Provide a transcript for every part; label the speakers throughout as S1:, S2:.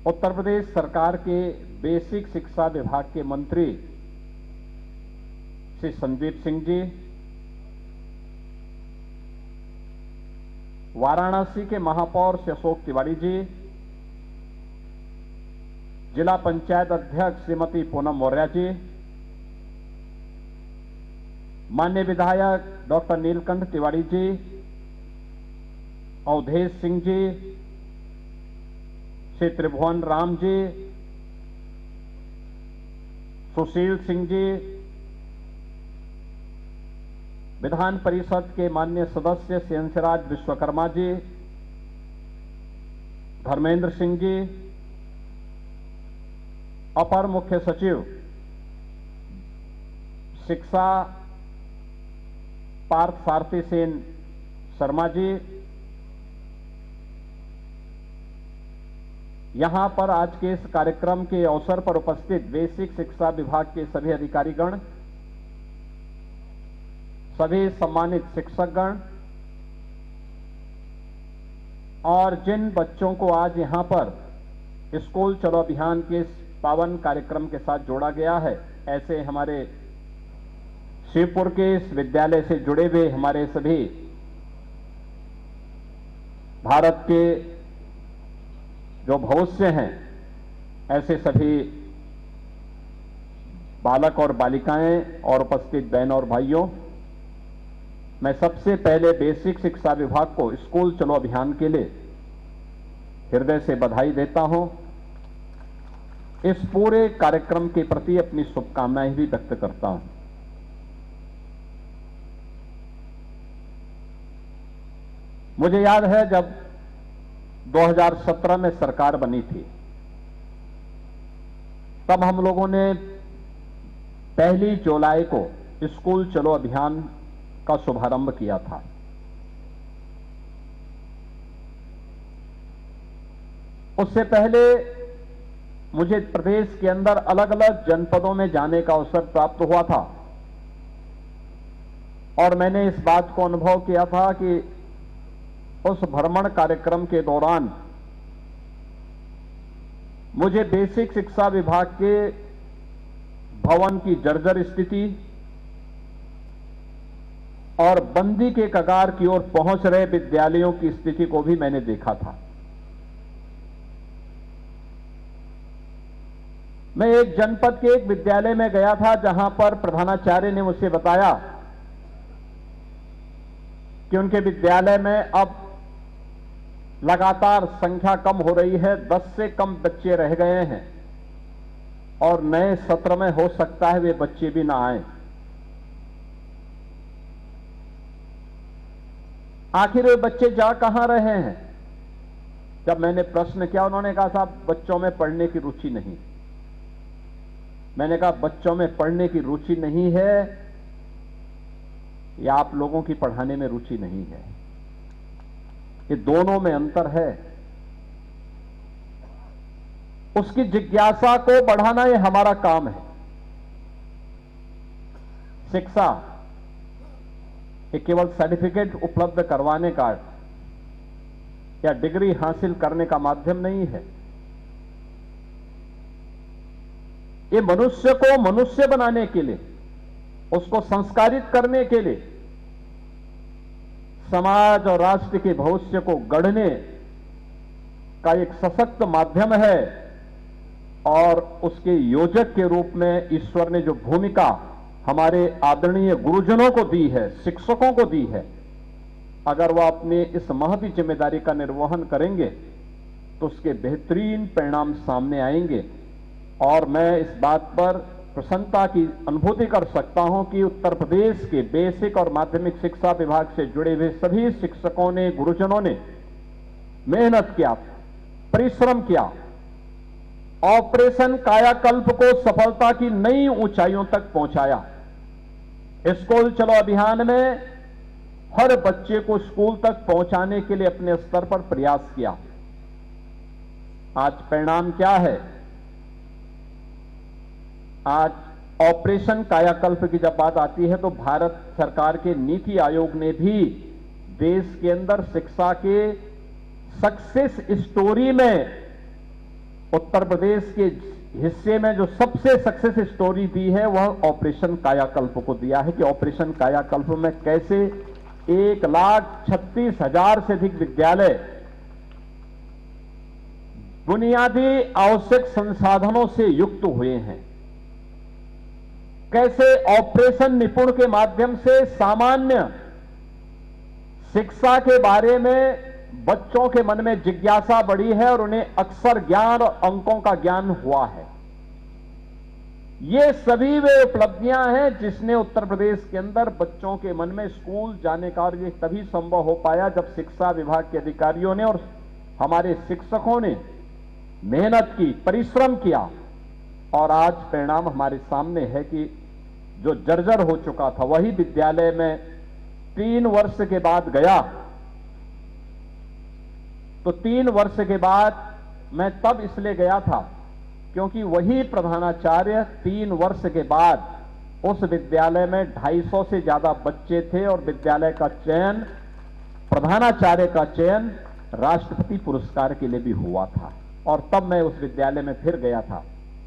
S1: उत्तर प्रदेश सरकार के बेसिक शिक्षा विभाग के मंत्री श्री संदीप सिंह जी, वाराणसी के महापौर श्री अशोक तिवारी जी, जिला पंचायत अध्यक्ष श्रीमती पूनम मौर्य जी, माननीय विधायक डॉक्टर नीलकंठ तिवारी जी, अवधेश सिंह जी, श्री त्रिभुवन राम जी, सुशील सिंह जी, विधान परिषद के माननीय सदस्य श्री हंसराज विश्वकर्मा जी, धर्मेंद्र सिंह जी, अपर मुख्य सचिव शिक्षा पार्थ सारथी सेन शर्मा जी, यहां पर आज के इस कार्यक्रम के अवसर पर उपस्थित बेसिक शिक्षा विभाग के सभी अधिकारीगण, सभी सम्मानित शिक्षकगण और जिन बच्चों को आज यहां पर स्कूल चलो अभियान के इस पावन कार्यक्रम के साथ जोड़ा गया है, ऐसे हमारे शिवपुर के इस विद्यालय से जुड़े हुए हमारे सभी भारत के जो भविष्य हैं, ऐसे सभी बालक और बालिकाएं और उपस्थित बहन और भाइयों, मैं सबसे पहले बेसिक शिक्षा विभाग को स्कूल चलो अभियान के लिए हृदय से बधाई देता हूं। इस पूरे कार्यक्रम के प्रति अपनी शुभकामनाएं भी व्यक्त करता हूं। मुझे याद है जब 2017 में सरकार बनी थी, तब हम लोगों ने 1 जुलाई को स्कूल चलो अभियान का शुभारंभ किया था। उससे पहले मुझे प्रदेश के अंदर अलग अलग जनपदों में जाने का अवसर प्राप्त हुआ था और मैंने इस बात को अनुभव किया था कि उस भ्रमण कार्यक्रम के दौरान मुझे बेसिक शिक्षा विभाग के भवन की जर्जर स्थिति और बंदी के कगार की ओर पहुंच रहे विद्यालयों की स्थिति को भी मैंने देखा था। मैं एक जनपद के एक विद्यालय में गया था जहां पर प्रधानाचार्य ने मुझसे बताया कि उनके विद्यालय में अब लगातार संख्या कम हो रही है, 10 से कम बच्चे रह गए हैं और नए सत्र में हो सकता है वे बच्चे भी ना आए। आखिर वे बच्चे जा कहां रहे हैं? जब मैंने प्रश्न किया, उन्होंने कहा साहब बच्चों में पढ़ने की रुचि नहीं। मैंने कहा बच्चों में पढ़ने की रुचि नहीं है या आप लोगों की पढ़ाने में रुचि नहीं है? ये दोनों में अंतर है। उसकी जिज्ञासा को बढ़ाना ये हमारा काम है। शिक्षा ये केवल सर्टिफिकेट उपलब्ध करवाने का या डिग्री हासिल करने का माध्यम नहीं है। ये मनुष्य को मनुष्य बनाने के लिए, उसको संस्कारित करने के लिए, समाज और राष्ट्र के भविष्य को गढ़ने का एक सशक्त माध्यम है और उसके योजक के रूप में ईश्वर ने जो भूमिका हमारे आदरणीय गुरुजनों को दी है, शिक्षकों को दी है, अगर वह अपने इस महती जिम्मेदारी का निर्वहन करेंगे तो उसके बेहतरीन परिणाम सामने आएंगे। और मैं इस बात पर प्रसन्नता की अनुभूति कर सकता हूं कि उत्तर प्रदेश के बेसिक और माध्यमिक शिक्षा विभाग से जुड़े हुए सभी शिक्षकों ने, गुरुजनों ने मेहनत किया, परिश्रम किया, ऑपरेशन कायाकल्प को सफलता की नई ऊंचाइयों तक पहुंचाया। स्कूल चलो अभियान में हर बच्चे को स्कूल तक पहुंचाने के लिए अपने स्तर पर प्रयास किया। आज परिणाम क्या है? आज ऑपरेशन कायाकल्प की जब बात आती है तो भारत सरकार के नीति आयोग ने भी देश के अंदर शिक्षा के सक्सेस स्टोरी में उत्तर प्रदेश के हिस्से में जो सबसे सक्सेस स्टोरी दी है वह ऑपरेशन कायाकल्प को दिया है कि ऑपरेशन कायाकल्प में कैसे 1,36,000 से अधिक विद्यालय बुनियादी आवश्यक संसाधनों से युक्त हुए हैं, कैसे ऑपरेशन निपुण के माध्यम से सामान्य शिक्षा के बारे में बच्चों के मन में जिज्ञासा बढ़ी है और उन्हें अक्षर ज्ञान और अंकों का ज्ञान हुआ है। ये सभी वे उपलब्धियां हैं जिसने उत्तर प्रदेश के अंदर बच्चों के मन में स्कूल जाने का, और ये तभी संभव हो पाया जब शिक्षा विभाग के अधिकारियों ने और हमारे शिक्षकों ने मेहनत की, परिश्रम किया, और आज परिणाम हमारे सामने है कि जो जर्जर हो चुका था वही विद्यालय में 3 वर्ष के बाद गया। तो 3 वर्ष के बाद मैं तब इसलिए गया था क्योंकि वही प्रधानाचार्य 3 वर्ष के बाद उस विद्यालय में 250 से ज्यादा बच्चे थे और विद्यालय का चयन, प्रधानाचार्य का चयन राष्ट्रपति पुरस्कार के लिए भी हुआ था। और तब मैं उस विद्यालय में फिर गया था।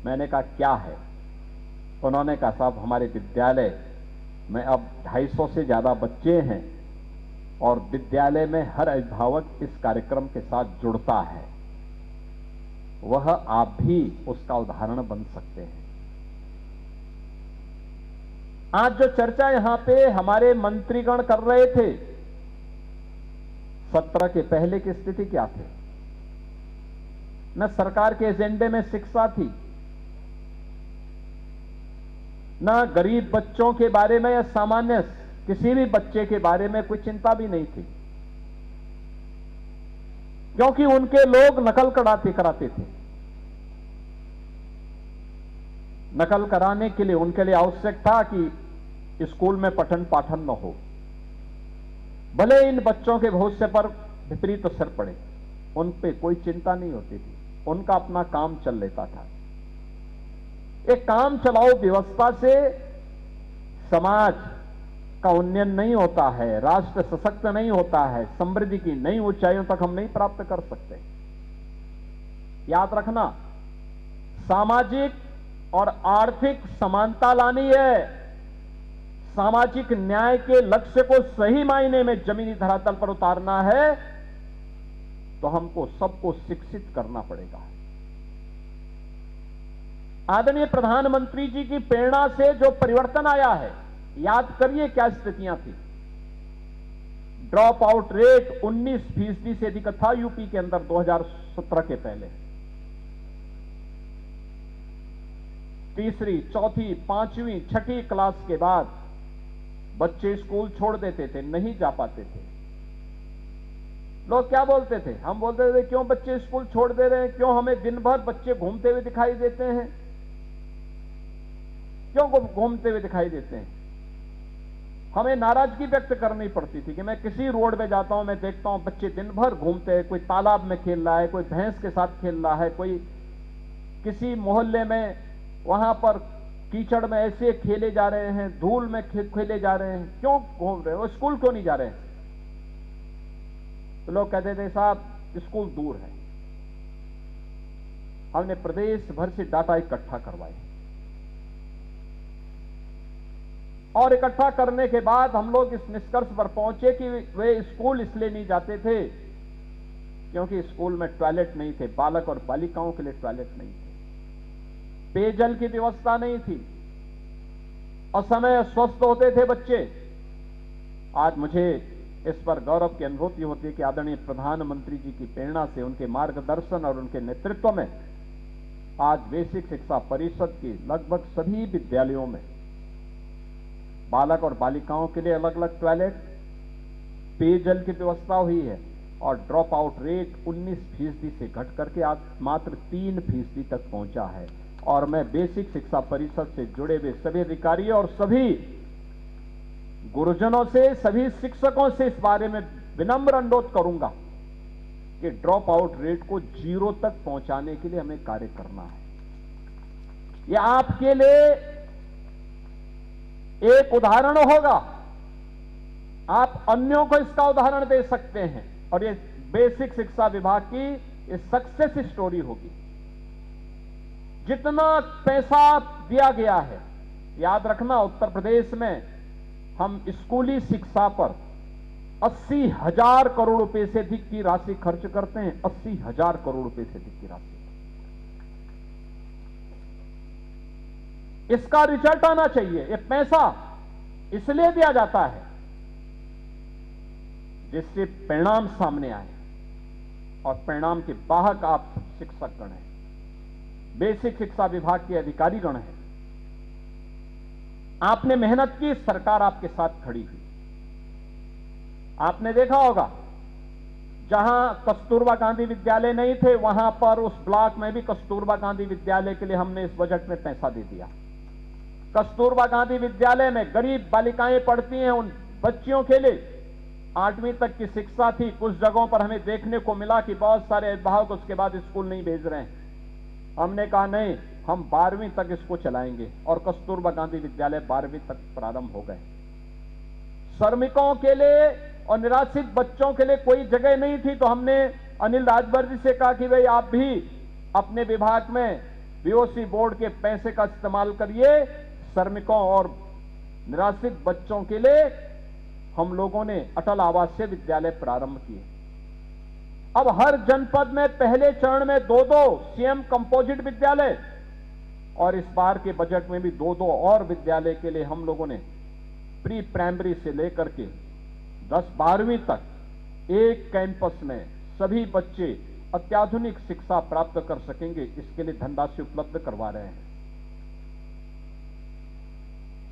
S1: मैंने कहा क्या है? उन्होंने कहा साहब हमारे विद्यालय में अब 250 से ज्यादा बच्चे हैं और विद्यालय में हर अभिभावक इस कार्यक्रम के साथ जुड़ता है, वह आप भी उसका उदाहरण बन सकते हैं। आज जो चर्चा यहां पे हमारे मंत्रीगण कर रहे थे, सत्र के पहले की स्थिति क्या थी? न सरकार के एजेंडे में शिक्षा थी, न गरीब बच्चों के बारे में या सामान्य किसी भी बच्चे के बारे में कोई चिंता भी नहीं थी, क्योंकि उनके लोग नकल कराते थे। नकल कराने के लिए उनके लिए आवश्यक था कि स्कूल में पठन पाठन न हो, भले इन बच्चों के भविष्य पर विपरीत असर पड़े, उन पे कोई चिंता नहीं होती थी, उनका अपना काम चल लेता था। एक काम चलाओ व्यवस्था से समाज का उन्नयन नहीं होता है, राष्ट्र सशक्त नहीं होता है, समृद्धि की नई ऊंचाइयों तक हम नहीं प्राप्त कर सकते। याद रखना, सामाजिक और आर्थिक समानता लानी है, सामाजिक न्याय के लक्ष्य को सही मायने में जमीनी धरातल पर उतारना है, तो हमको सबको शिक्षित करना पड़ेगा। आदरणीय प्रधानमंत्री जी की प्रेरणा से जो परिवर्तन आया है, याद करिए क्या स्थितियां थी। ड्रॉप आउट रेट 19% से अधिक था यूपी के अंदर 2017 के पहले। तीसरी, चौथी, पांचवी, छठी क्लास के बाद बच्चे स्कूल छोड़ देते थे, नहीं जा पाते थे। लोग क्या बोलते थे? हम बोलते थे क्यों बच्चे स्कूल छोड़ दे रहे हैं, क्यों हमें दिन भर बच्चे घूमते हुए दिखाई देते हैं, क्यों घूमते हुए दिखाई देते हैं। हमें नाराजगी व्यक्त करनी पड़ती थी कि मैं किसी रोड पे जाता हूं, मैं देखता हूं बच्चे दिन भर घूमते हैं, कोई तालाब में खेल रहा है, कोई भैंस के साथ खेल रहा है, कोई किसी मोहल्ले में वहां पर कीचड़ में ऐसे खेले जा रहे हैं, धूल में खेले जा रहे हैं, क्यों घूम रहे हैं, वो स्कूल क्यों नहीं जा रहे हैं? तो लोग कहते थे साहब स्कूल दूर है। हमने प्रदेश भर से डाटा इकट्ठा करवाए और इकट्ठा करने के बाद हम लोग इस निष्कर्ष पर पहुंचे कि वे स्कूल इसलिए नहीं जाते थे क्योंकि स्कूल में टॉयलेट नहीं थे, बालक और बालिकाओं के लिए टॉयलेट नहीं थे, पेयजल की व्यवस्था नहीं थी, असमय अस्वस्थ होते थे बच्चे। आज मुझे इस पर गौरव की अनुभूति होती है कि आदरणीय प्रधानमंत्री जी की प्रेरणा से, उनके मार्गदर्शन और उनके नेतृत्व में आज बेसिक शिक्षा परिषद के लगभग सभी विद्यालयों में बालक और बालिकाओं के लिए अलग अलग टॉयलेट, पेयजल की व्यवस्था हुई है और ड्रॉप आउट रेट 19% से घट करके आज मात्र 3% तक पहुंचा है। और मैं बेसिक शिक्षा परिषद से जुड़े हुए सभी अधिकारियों और सभी गुरुजनों से, सभी शिक्षकों से इस बारे में विनम्र अनुरोध करूंगा कि ड्रॉप आउट रेट को 0 तक पहुंचाने के लिए हमें कार्य करना है। यह आपके लिए एक उदाहरण होगा, आप अन्यों को इसका उदाहरण दे सकते हैं और ये बेसिक शिक्षा विभाग की सक्सेस स्टोरी होगी। जितना पैसा दिया गया है, याद रखना उत्तर प्रदेश में हम स्कूली शिक्षा पर 80,000 करोड़ रुपए से अधिक की राशि खर्च करते हैं। 80,000 करोड़ रुपए से अधिक की राशि। इसका रिजल्ट आना चाहिए। ये पैसा इसलिए दिया जाता है जिससे परिणाम सामने आए, और परिणाम के वाहक आप शिक्षकगण हैं, बेसिक शिक्षा विभाग के अधिकारीगण हैं। आपने मेहनत की, सरकार आपके साथ खड़ी हुई। आपने देखा होगा जहां कस्तूरबा गांधी विद्यालय नहीं थे, वहां पर उस ब्लॉक में भी कस्तूरबा गांधी विद्यालय के लिए हमने इस बजट में पैसा दे दिया। कस्तूरबा गांधी विद्यालय में गरीब बालिकाएं पढ़ती हैं, उन बच्चियों के लिए 8वीं तक की शिक्षा थी। कुछ जगहों पर हमें देखने को मिला कि बहुत सारे अभिभावक उसके बाद स्कूल नहीं भेज रहे हैं। हमने कहा नहीं, हम 12वीं तक इसको चलाएंगे, और कस्तूरबा गांधी विद्यालय 12वीं तक प्रारंभ हो गए। श्रमिकों के लिए और निराश्रित बच्चों के लिए कोई जगह नहीं थी, तो हमने अनिल राजभर जी से कहा कि भाई आप भी अपने विभाग में बीओसी बोर्ड के पैसे का इस्तेमाल करिए। श्रमिकों और निराश्रित बच्चों के लिए हम लोगों ने अटल आवासीय विद्यालय प्रारंभ किए। अब हर जनपद में पहले चरण में 2-2 सीएम कंपोजिट विद्यालय, और इस बार के बजट में भी 2-2 और विद्यालय के लिए हम लोगों ने प्री प्राइमरी से लेकर के 10-12वीं तक एक कैंपस में सभी बच्चे अत्याधुनिक शिक्षा प्राप्त कर सकेंगे, इसके लिए धनराशि उपलब्ध करवा रहे हैं।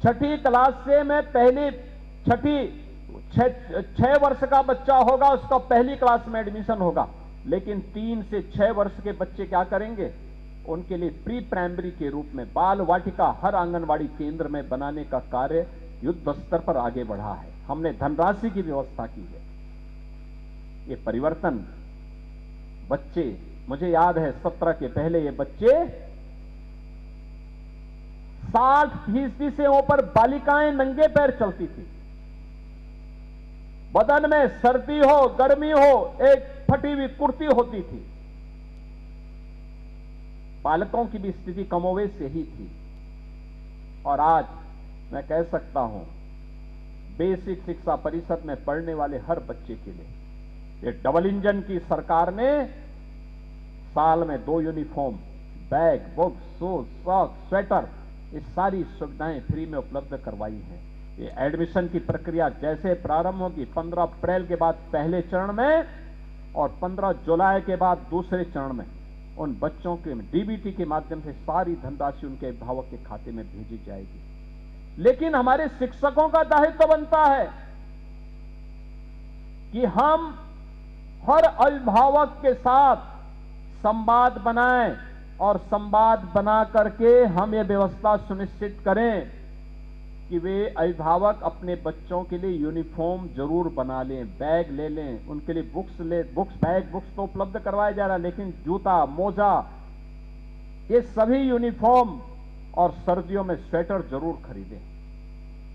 S1: 6ठी क्लास से मैं पहली 6 वर्ष का बच्चा होगा, उसका पहली क्लास में एडमिशन होगा। लेकिन 3 से 6 वर्ष के बच्चे क्या करेंगे, उनके लिए प्री प्राइमरी के रूप में बाल वाटिका हर आंगनवाड़ी केंद्र में बनाने का कार्य युद्ध स्तर पर आगे बढ़ा है। हमने धनराशि की व्यवस्था की है। ये परिवर्तन बच्चे, मुझे याद है 17 के पहले ये बच्चे 60% से ऊपर बालिकाएं नंगे पैर चलती थी। बदन में सर्दी हो गर्मी हो एक फटी हुई कुर्ती होती थी। बालकों की भी स्थिति कमोवेश यही थी। और आज मैं कह सकता हूं बेसिक शिक्षा परिषद में पढ़ने वाले हर बच्चे के लिए ये डबल इंजन की सरकार ने साल में 2 uniform, bag, book, shoes, socks, sweater, ये सारी सुविधाएं फ्री में उपलब्ध करवाई हैं। ये एडमिशन की प्रक्रिया जैसे प्रारंभ होगी 15 अप्रैल के बाद पहले चरण में और 15 जुलाई के बाद दूसरे चरण में उन बच्चों के डीबीटी के माध्यम से सारी धनराशि उनके अभिभावक के खाते में भेजी जाएगी। लेकिन हमारे शिक्षकों का दायित्व बनता है कि हम हर अभिभावक के साथ संवाद बनाएं और संवाद बना करके हम ये व्यवस्था सुनिश्चित करें कि वे अभिभावक अपने बच्चों के लिए यूनिफॉर्म जरूर बना लें, बैग ले लें, उनके लिए बुक्स तो उपलब्ध करवाया जा रहा है, लेकिन जूता, मोजा, ये सभी यूनिफॉर्म और सर्दियों में स्वेटर जरूर खरीदें।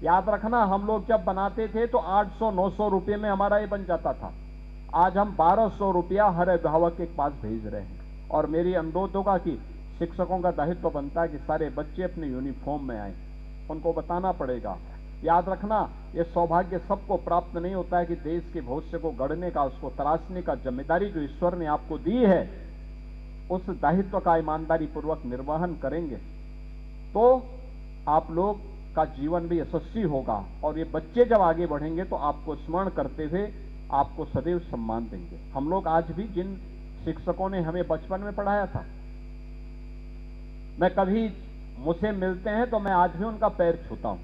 S1: याद रखना, हम लोग जब बनाते थे तो 800-900 रुपये में हमारा ये बन जाता था। आज हम 1200 रुपया हर अभिभावक के पास भेज रहे हैं। और मेरी अनुरोध होगा कि शिक्षकों का दायित्व बनता है कि सारे बच्चे अपने यूनिफॉर्म में आए, उनको बताना पड़ेगा। याद रखना, ये सौभाग्य सबको प्राप्त नहीं होता है कि देश के भविष्य को गढ़ने का, उसको तराशने का जिम्मेदारी जो ईश्वर ने आपको दी है, उस दायित्व का ईमानदारी पूर्वक निर्वहन करेंगे तो आप लोग का जीवन भी यशस्वी होगा। और ये बच्चे जब आगे बढ़ेंगे तो आपको स्मरण करते हुए आपको सदैव सम्मान देंगे। हम लोग आज भी जिन शिक्षकों ने हमें बचपन में पढ़ाया था, मैं कभी मुझसे मिलते हैं तो मैं आज भी उनका पैर छूता हूं।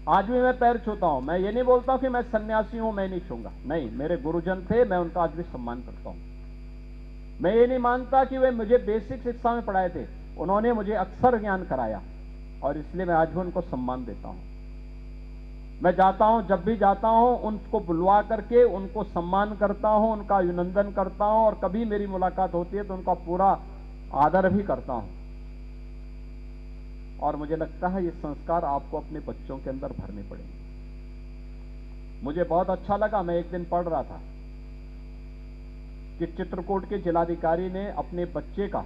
S1: आज भी मैं पैर छूता हूं। मैं ये नहीं बोलता हूं कि मैं सन्यासी हूं, मैं नहीं छूंगा। नहीं, मेरे गुरुजन थे, मैं उनका आज भी सम्मान करता हूं। मैं ये नहीं मानता कि वे मुझे बेसिक शिक्षा में पढ़ाए थे, उन्होंने मुझे अक्षर ज्ञान कराया और इसलिए मैं आज भी उनको सम्मान देता हूं। मैं जाता हूं, जब भी जाता हूं उनको बुलवा करके उनको सम्मान करता हूं, उनका अभिनंदन करता हूं और कभी मेरी मुलाकात होती है तो उनका पूरा आदर भी करता हूं। और मुझे लगता है ये संस्कार आपको अपने बच्चों के अंदर भरने पड़ेंगे। मुझे बहुत अच्छा लगा, मैं एक दिन पढ़ रहा था कि चित्रकूट के जिलाधिकारी ने अपने बच्चे का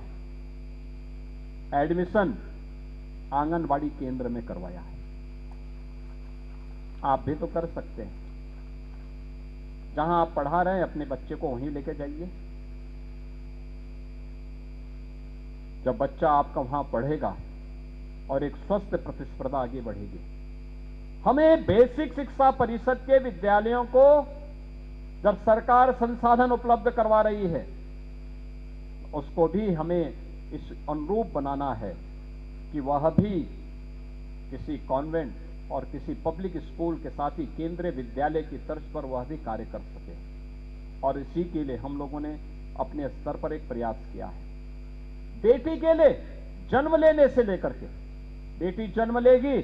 S1: एडमिशन आंगनबाड़ी केंद्र में करवाया है। आप भी तो कर सकते हैं। जहां आप पढ़ा रहे हैं अपने बच्चे को वहीं लेके जाइए। जब बच्चा आपका वहां पढ़ेगा और एक स्वस्थ प्रतिस्पर्धा आगे बढ़ेगी। हमें बेसिक शिक्षा परिषद के विद्यालयों को जब सरकार संसाधन उपलब्ध करवा रही है, उसको भी हमें इस अनुरूप बनाना है कि वह भी किसी कॉन्वेंट और किसी पब्लिक स्कूल के साथ ही केंद्रीय विद्यालय की तर्ज पर वह भी कार्य कर सके। और इसी के लिए हम लोगों ने अपने स्तर पर एक प्रयास किया है। बेटी के लिए जन्म लेने से लेकर के, बेटी जन्म लेगी,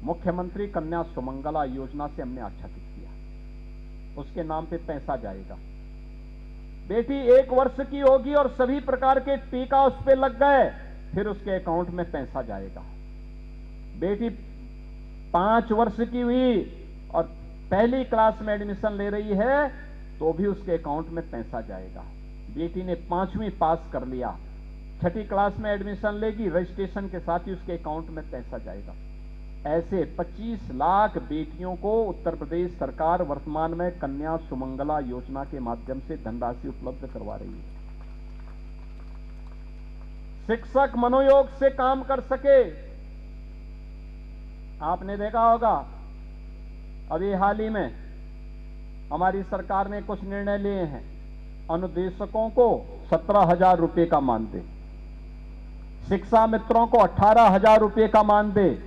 S1: मुख्यमंत्री कन्या सुमंगला योजना से हमने आच्छादित किया, उसके नाम पे पैसा जाएगा। बेटी 1 वर्ष की होगी और सभी प्रकार के टीका उस पे लग गए, फिर उसके अकाउंट में पैसा जाएगा। बेटी 5 वर्ष की हुई और पहली क्लास में एडमिशन ले रही है तो भी उसके अकाउंट में पैसा जाएगा। बेटी ने 5वीं पास कर लिया, 6ठी क्लास में एडमिशन लेगी, रजिस्ट्रेशन के साथ ही उसके अकाउंट में पैसा जाएगा। ऐसे 25 लाख बेटियों को उत्तर प्रदेश सरकार वर्तमान में कन्या सुमंगला योजना के माध्यम से धनराशि उपलब्ध करवा रही है। शिक्षक मनोयोग से काम कर सके। आपने देखा होगा अभी हाल ही में हमारी सरकार ने कुछ निर्णय लिए हैं। अनुदेशकों को 17,000 रुपए का मानदेय, शिक्षा मित्रों को 18,000 रुपए का मानदेय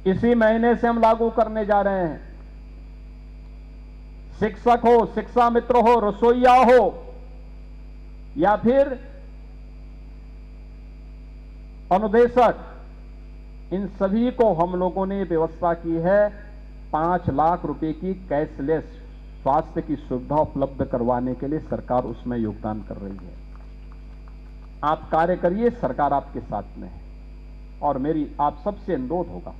S1: इसी महीने से हम लागू करने जा रहे हैं। शिक्षक हो, शिक्षा मित्र हो, रसोईया हो या फिर अनुदेशक, इन सभी को हम लोगों ने व्यवस्था की है 5 लाख रुपए की कैशलेस स्वास्थ्य की सुविधा उपलब्ध करवाने के लिए सरकार उसमें योगदान कर रही है। आप कार्य करिए, सरकार आपके साथ में है। और मेरी आप सबसे अनुरोध होगा,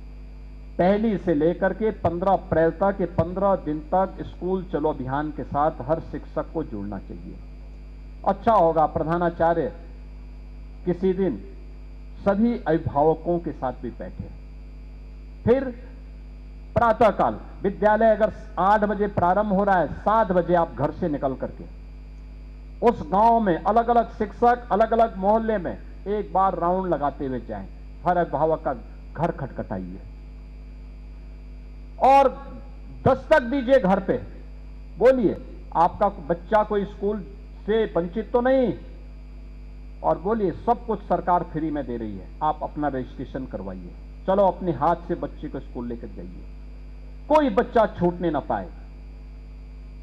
S1: 1 से लेकर के 15 अप्रैल तक, 15 दिन तक स्कूल चलो अभियान के साथ हर शिक्षक को जुड़ना चाहिए। अच्छा होगा प्रधानाचार्य किसी दिन सभी अभिभावकों के साथ भी बैठे, फिर प्रातःकाल विद्यालय अगर 8 बजे प्रारंभ हो रहा है, 7 बजे आप घर से निकल करके उस गांव में अलग अलग शिक्षक अलग अलग मोहल्ले में एक बार राउंड लगाते हुए जाएं। हर अभिभावक का घर खटखटाइए और दस्तक दीजिए घर पे। बोलिए आपका बच्चा कोई स्कूल से वंचित तो नहीं, और बोलिए सब कुछ सरकार फ्री में दे रही है, आप अपना रजिस्ट्रेशन करवाइए। चलो अपने हाथ से बच्चे को स्कूल लेकर जाइए, कोई बच्चा छूटने ना पाए।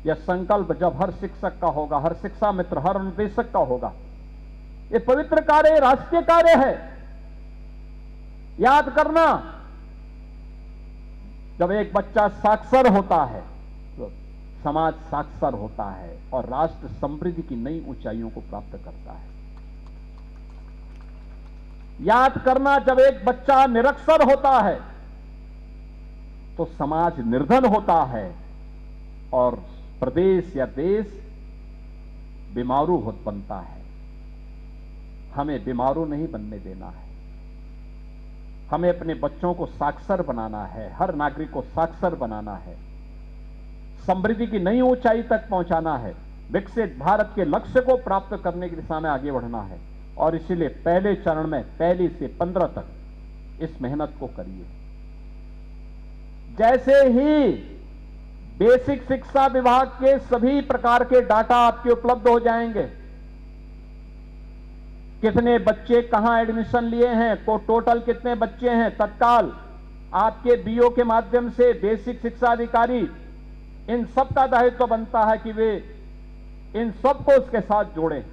S1: यह संकल्प जब हर शिक्षक का होगा, हर शिक्षा मित्र, हर अनुदेशक का होगा, ये पवित्र कार्य, राष्ट्रीय कार्य है। याद करना, जब एक बच्चा साक्षर होता है तो समाज साक्षर होता है और राष्ट्र समृद्धि की नई ऊंचाइयों को प्राप्त करता है। याद करना, जब एक बच्चा निरक्षर होता है तो समाज निर्धन होता है और प्रदेश या देश बीमारू बनता है। हमें बीमारू नहीं बनने देना है। हमें अपने बच्चों को साक्षर बनाना है, हर नागरिक को साक्षर बनाना है, समृद्धि की नई ऊंचाई तक पहुंचाना है, विकसित भारत के लक्ष्य को प्राप्त करने की दिशा में आगे बढ़ना है। और इसीलिए पहले चरण में 1 से 15 तक इस मेहनत को करिए। जैसे ही बेसिक शिक्षा विभाग के सभी प्रकार के डाटा आपके उपलब्ध हो जाएंगे, कितने बच्चे कहां एडमिशन लिए हैं, को टोटल कितने बच्चे हैं, तत्काल आपके बीओ के माध्यम से बेसिक शिक्षा अधिकारी, इन सब का दायित्व बनता है कि वे इन सबको उसके साथ जोड़ें।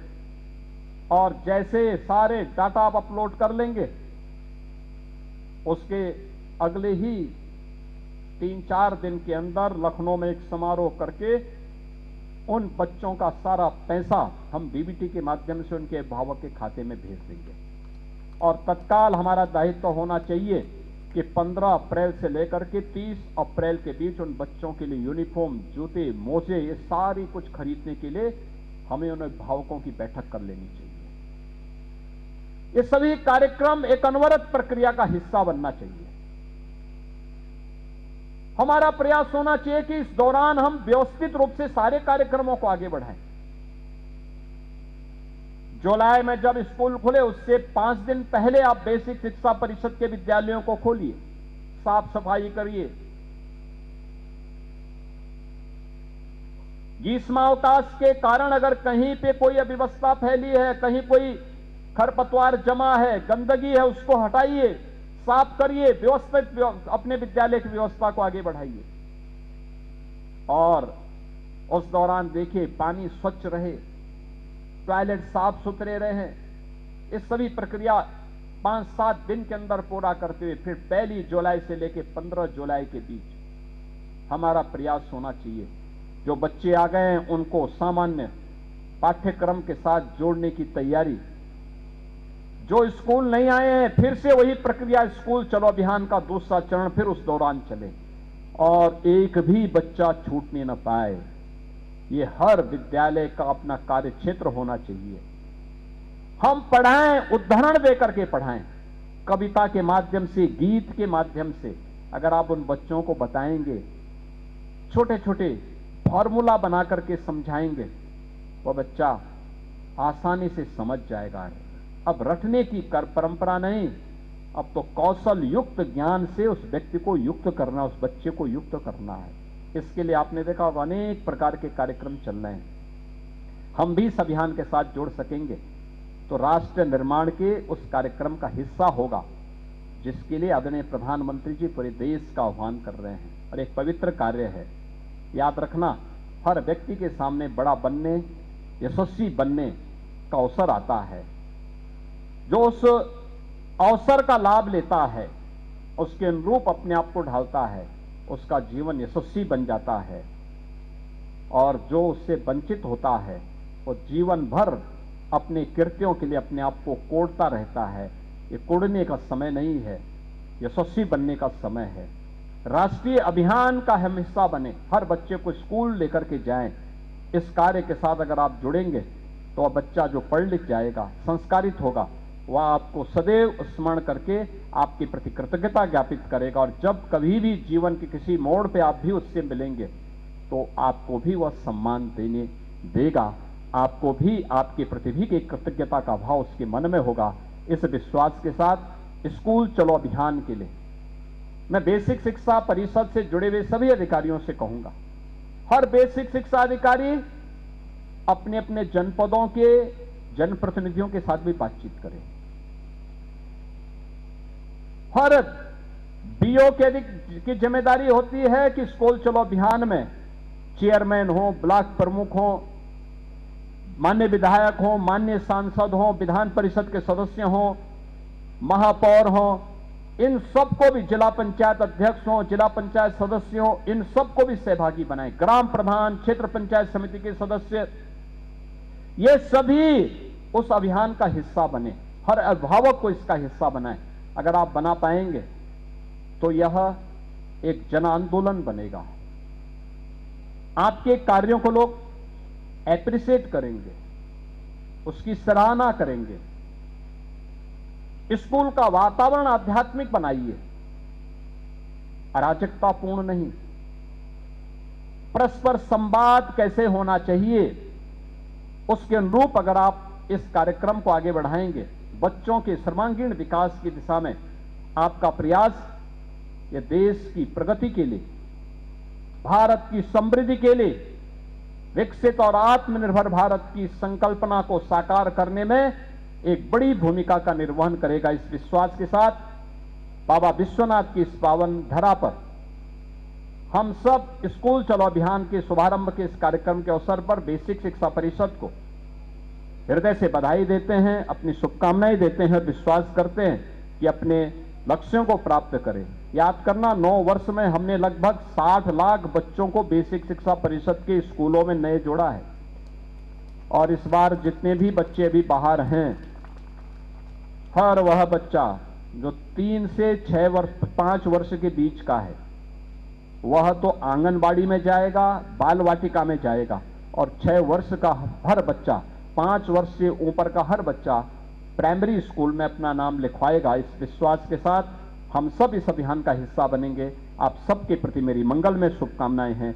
S1: और जैसे सारे डाटा आप अपलोड कर लेंगे, उसके अगले ही 3-4 दिन के अंदर लखनऊ में एक समारोह करके उन बच्चों का सारा पैसा हम डीबीटी के माध्यम से उनके अभिभावक के खाते में भेज देंगे। और तत्काल हमारा दायित्व होना चाहिए कि 15 अप्रैल से लेकर के 30 अप्रैल के बीच उन बच्चों के लिए यूनिफॉर्म, जूते, मोजे, ये सारी कुछ खरीदने के लिए हमें उन अभिभावकों की बैठक कर लेनी चाहिए। ये सभी कार्यक्रम एक अनवरत प्रक्रिया का हिस्सा बनना चाहिए। हमारा प्रयास होना चाहिए कि इस दौरान हम व्यवस्थित रूप से सारे कार्यक्रमों को आगे बढ़ाएं। जुलाई में जब स्कूल खुले उससे 5 दिन पहले आप बेसिक शिक्षा परिषद के विद्यालयों को खोलिए, साफ सफाई करिए। ग्रीष्मावकाश के कारण अगर कहीं पे कोई अव्यवस्था फैली है, कहीं कोई खरपतवार जमा है, गंदगी है, उसको हटाइए, साफ करिए, व्यवस्थित अपने विद्यालय की व्यवस्था को आगे बढ़ाइए। और उस दौरान देखिए पानी स्वच्छ रहे, टॉयलेट साफ सुथरे रहे। इस सभी प्रक्रिया 5-7 दिन के अंदर पूरा करते हुए फिर 1 जुलाई से लेकर 15 जुलाई के बीच हमारा प्रयास होना चाहिए। जो बच्चे आ गए हैं उनको सामान्य पाठ्यक्रम के साथ जोड़ने की तैयारी, जो स्कूल नहीं आए हैं फिर से वही प्रक्रिया, स्कूल चलो अभियान का दूसरा चरण फिर उस दौरान चले और एक भी बच्चा छूटने न पाए। ये हर विद्यालय का अपना कार्य क्षेत्र होना चाहिए। हम पढ़ाएं, उदाहरण देकर के पढ़ाएं, कविता के माध्यम से, गीत के माध्यम से। अगर आप उन बच्चों को बताएंगे, छोटे छोटे फॉर्मूला बना करके समझाएंगे, वो बच्चा आसानी से समझ जाएगा। अब रटने की परंपरा नहीं, अब तो कौशल युक्त ज्ञान से उस व्यक्ति को युक्त करना, उस बच्चे को युक्त करना है। इसके लिए आपने देखा अनेक प्रकार के कार्यक्रम चल रहे हैं। हम भी इस अभियान के साथ जोड़ सकेंगे तो राष्ट्र निर्माण के उस कार्यक्रम का हिस्सा होगा, जिसके लिए आदरणीय प्रधानमंत्री जी पूरे देश का आह्वान कर रहे हैं और एक पवित्र कार्य है। याद रखना, हर व्यक्ति के सामने बड़ा बनने, यशस्वी बनने का अवसर आता है। जो उस अवसर का लाभ लेता है, उसके अनुरूप अपने आप को ढालता है, उसका जीवन यशस्वी बन जाता है। और जो उससे वंचित होता है वो जीवन भर अपने कृत्यों के लिए अपने आप को कोड़ता रहता है। ये कोड़ने का समय नहीं है, यशस्वी बनने का समय है। राष्ट्रीय अभियान का हम हिस्सा बने, हर बच्चे को स्कूल लेकर के जाएं। इस कार्य के साथ अगर आप जुड़ेंगे तो वह बच्चा जो पढ़ लिख जाएगा, संस्कारित होगा, वह आपको सदैव स्मरण करके आपके प्रति कृतज्ञता ज्ञापित करेगा। और जब कभी भी जीवन के किसी मोड़ पे आप भी उससे मिलेंगे तो आपको भी वह सम्मान देने देगा, आपको भी आपके प्रति भी एक कृतज्ञता का भाव उसके मन में होगा। इस विश्वास के साथ स्कूल चलो अभियान के लिए मैं बेसिक शिक्षा परिषद से जुड़े हुए सभी अधिकारियों से कहूंगा, हर बेसिक शिक्षा अधिकारी अपने अपने जनपदों के जनप्रतिनिधियों के साथ भी बातचीत करें। हर बीओ की जिम्मेदारी होती है कि स्कूल चलो अभियान में चेयरमैन हो, ब्लॉक प्रमुख हो, माननीय विधायक हो, माननीय सांसद हो, विधान परिषद के सदस्य हो, महापौर हो, इन सबको भी, जिला पंचायत अध्यक्ष हो, जिला पंचायत सदस्य हो, इन सबको भी सहभागी बनाएं। ग्राम प्रधान, क्षेत्र पंचायत समिति के सदस्य, ये सभी उस अभियान का हिस्सा बने। हर अभिभावक को इसका हिस्सा बनाएं। अगर आप बना पाएंगे तो यह एक जन आंदोलन बनेगा। आपके कार्यों को लोग एप्रिशिएट करेंगे, उसकी सराहना करेंगे। स्कूल का वातावरण आध्यात्मिक बनाइए, अराजकतापूर्ण नहीं। परस्पर संवाद कैसे होना चाहिए, उसके अनुरूप अगर आप इस कार्यक्रम को आगे बढ़ाएंगे, बच्चों के सर्वांगीण विकास की दिशा में आपका प्रयास, यह देश की प्रगति के लिए, भारत की समृद्धि के लिए, विकसित और आत्मनिर्भर भारत की संकल्पना को साकार करने में एक बड़ी भूमिका का निर्वहन करेगा। इस विश्वास के साथ बाबा विश्वनाथ की इस पावन धरा पर हम सब स्कूल चलो अभियान के शुभारंभ के इस कार्यक्रम के अवसर पर बेसिक शिक्षा परिषद को हृदय से बधाई देते हैं, अपनी शुभकामनाएं देते हैं, विश्वास करते हैं कि अपने लक्ष्यों को प्राप्त करें। याद करना, 9 वर्ष में हमने लगभग 60 लाख बच्चों को बेसिक शिक्षा परिषद के स्कूलों में नए जोड़ा है। और इस बार जितने भी बच्चे अभी बाहर हैं, हर वह बच्चा जो 3 से 6 वर्ष 5 वर्ष के बीच का है, वह तो आंगनबाड़ी में जाएगा, बाल वाटिका में जाएगा। और 6 वर्ष का हर बच्चा, 5 वर्ष से ऊपर का हर बच्चा प्राइमरी स्कूल में अपना नाम लिखवाएगा। इस विश्वास के साथ हम सब इस अभियान का हिस्सा बनेंगे। आप सबके प्रति मेरी मंगलमय शुभकामनाएं हैं।